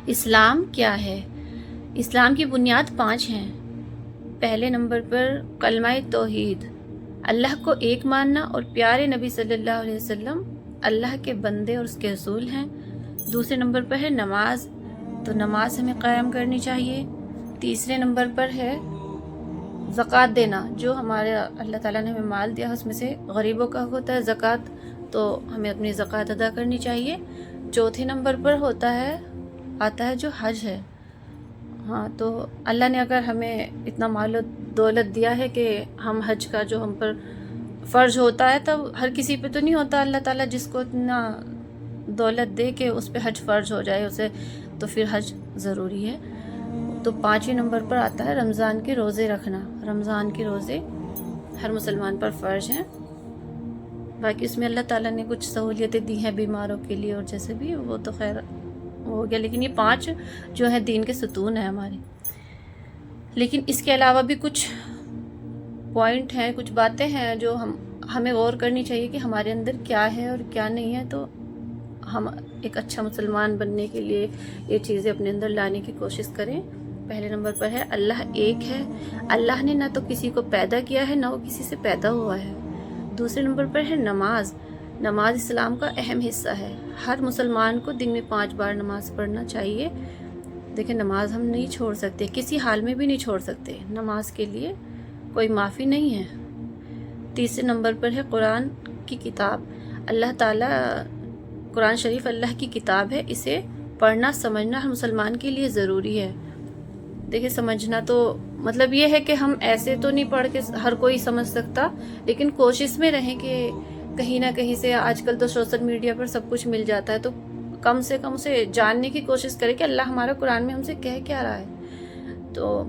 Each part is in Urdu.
اسلام کیا ہے؟ اسلام کی بنیاد 5 ہیں۔ پہلے نمبر پر کلمہ توحید، اللہ کو ایک ماننا اور پیارے نبی صلی اللہ علیہ وسلم اللہ کے بندے اور اس کے رسول ہیں۔ دوسرے نمبر پر ہے نماز، تو نماز ہمیں قائم کرنی چاہیے۔ تیسرے نمبر پر ہے زکوٰۃ دینا، جو ہمارے اللہ تعالیٰ نے ہمیں مال دیا، اس میں سے غریبوں کا ہوتا ہے زکوٰۃ، تو ہمیں اپنی زکوٰۃ ادا کرنی چاہیے۔ چوتھے نمبر پر آتا ہے جو حج ہے۔ ہاں، تو اللہ نے اگر ہمیں اتنا مال و دولت دیا ہے کہ ہم حج کا جو ہم پر فرض ہوتا ہے، تب ہر کسی پہ تو نہیں ہوتا اللہ تعالیٰ جس کو اتنا دولت دے کہ اس پہ حج فرض ہو جائے اسے، تو پھر حج ضروری ہے۔ تو 5ویں نمبر پر آتا ہے رمضان کے روزے رکھنا۔ رمضان کے روزے ہر مسلمان پر فرض ہیں۔ باقی اس میں اللہ تعالیٰ نے کچھ سہولیتیں دی ہیں بیماروں کے لیے اور جیسے بھی، وہ تو خیر ہو گیا، لیکن یہ 5 جو ہیں دین کے ستون ہیں ہمارے۔ لیکن اس کے علاوہ بھی کچھ پوائنٹ ہیں، کچھ باتیں ہیں جو ہمیں غور کرنی چاہیے کہ ہمارے اندر کیا ہے اور کیا نہیں ہے، تو ہم ایک اچھا مسلمان بننے کے لیے یہ چیزیں اپنے اندر لانے کی کوشش کریں۔ پہلے نمبر پر ہے اللہ ایک ہے، اللہ نے نہ تو کسی کو پیدا کیا ہے نہ وہ کسی سے پیدا ہوا ہے۔ دوسرے نمبر پر ہے نماز۔ نماز اسلام کا اہم حصہ ہے، ہر مسلمان کو دن میں 5 بار نماز پڑھنا چاہیے۔ دیکھیں، نماز ہم نہیں چھوڑ سکتے، کسی حال میں بھی نہیں چھوڑ سکتے، نماز کے لیے کوئی معافی نہیں ہے۔ تیسرے نمبر پر ہے قرآن کی کتاب۔ اللہ تعالیٰ قرآن شریف اللہ کی کتاب ہے، اسے پڑھنا سمجھنا ہر مسلمان کے لیے ضروری ہے۔ دیکھیں، سمجھنا تو مطلب یہ ہے کہ ہم ایسے تو نہیں پڑھ کے ہر کوئی سمجھ سکتا، لیکن کوشش میں رہیں کہ کہیں نہ کہیں سے، آج کل تو سوشل میڈیا پر سب کچھ مل جاتا ہے، تو کم سے کم اسے جاننے کی کوشش کریں کہ اللہ ہمارا قرآن میں ہم سے کہہ کیا رہا ہے۔ تو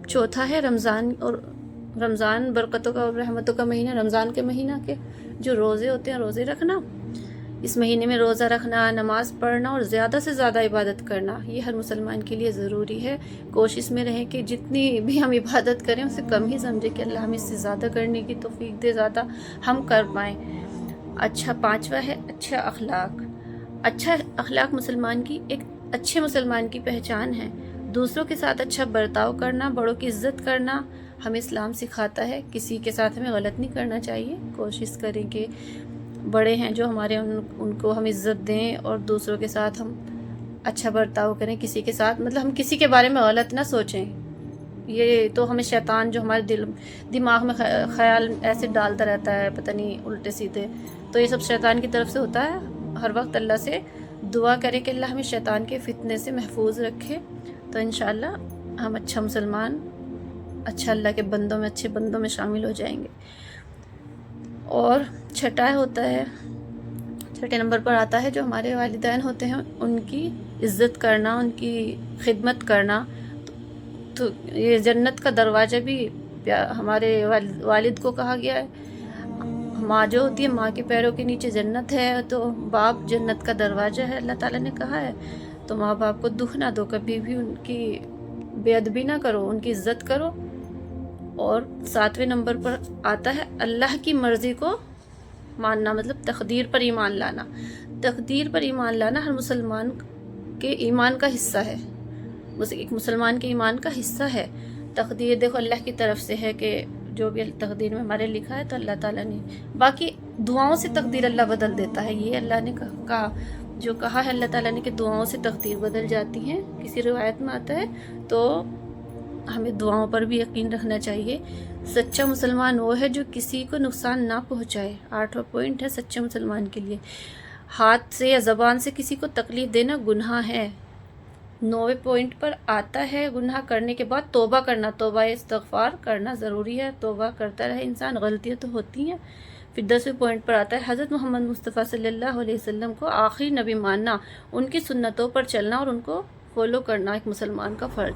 چوتھا ہے رمضان، اور رمضان برکتوں کا اور رحمتوں کا مہینہ۔ رمضان کے مہینہ کے جو روزے ہوتے ہیں، روزے رکھنا، اس مہینے میں روزہ رکھنا، نماز پڑھنا اور زیادہ سے زیادہ عبادت کرنا، یہ ہر مسلمان کے لیے ضروری ہے۔ کوشش میں رہیں کہ جتنی بھی ہم عبادت کریں اسے کم ہی سمجھیں کہ اللہ ہمیں اس سے زیادہ کرنے کی توفیق دے، زیادہ ہم کر پائیں۔ اچھا، 5واں ہے اچھا اخلاق۔ اچھا اخلاق مسلمان کی ایک اچھے مسلمان کی پہچان ہے۔ دوسروں کے ساتھ اچھا برتاؤ کرنا، بڑوں کی عزت کرنا ہمیں اسلام سکھاتا ہے۔ کسی کے ساتھ ہمیں غلط نہیں کرنا چاہیے۔ کوشش کریں کہ بڑے ہیں جو ہمارے، ان کو ہم عزت دیں اور دوسروں کے ساتھ ہم اچھا برتاؤ کریں۔ کسی کے ساتھ مطلب ہم کسی کے بارے میں غلط نہ سوچیں۔ یہ تو ہمیں شیطان جو ہمارے دماغ میں خیال ایسے ڈالتا رہتا ہے، پتہ نہیں الٹے سیدھے، تو یہ سب شیطان کی طرف سے ہوتا ہے۔ ہر وقت اللہ سے دعا کریں کہ اللہ ہمیں شیطان کے فتنے سے محفوظ رکھے، تو انشاءاللہ ہم اچھا مسلمان، اچھا اللہ کے بندوں میں، اچھے بندوں میں شامل ہو جائیں گے۔ اور چھٹے نمبر پر آتا ہے جو ہمارے والدین ہوتے ہیں ان کی عزت کرنا، ان کی خدمت کرنا۔ تو یہ جنت کا دروازہ بھی ہمارے والد کو کہا گیا ہے۔ ماں جو ہوتی ہے، ماں کے پیروں کے نیچے جنت ہے، تو باپ جنت کا دروازہ ہے، اللہ تعالیٰ نے کہا ہے۔ تو ماں باپ کو دکھ نہ دو، کبھی بھی ان کی بے ادبی نہ کرو، ان کی عزت کرو۔ اور 7ویں نمبر پر آتا ہے اللہ کی مرضی کو ماننا، مطلب تقدیر پر ایمان لانا۔ تقدیر پر ایمان لانا ہر مسلمان کے ایمان کا حصہ ہے، ایک مسلمان کے ایمان کا حصہ ہے۔ تقدیر دیکھو اللہ کی طرف سے ہے کہ جو بھی تقدیر میں ہمارے لکھا ہے تو اللہ تعالیٰ نے، باقی دعاؤں سے تقدیر اللہ بدل دیتا ہے، یہ اللہ نے کہا ہے اللہ تعالیٰ نے کہ دعاؤں سے تقدیر بدل جاتی ہیں، کسی روایت میں آتا ہے۔ تو ہمیں دعاؤں پر بھی یقین رکھنا چاہیے۔ سچا مسلمان وہ ہے جو کسی کو نقصان نہ پہنچائے۔ 8واں پوائنٹ ہے سچے مسلمان کے لیے، ہاتھ سے یا زبان سے کسی کو تکلیف دینا گناہ ہے۔ 9ویں پوائنٹ پر آتا ہے گناہ کرنے کے بعد توبہ کرنا، توبہ استغفار کرنا ضروری ہے، توبہ کرتا رہے انسان، غلطیاں تو ہوتی ہیں۔ پھر 10ویں پوائنٹ پر آتا ہے حضرت محمد مصطفیٰ صلی اللہ علیہ وسلم کو آخری نبی ماننا، ان کی سنتوں پر چلنا اور ان کو فالو کرنا ایک مسلمان کا فرض۔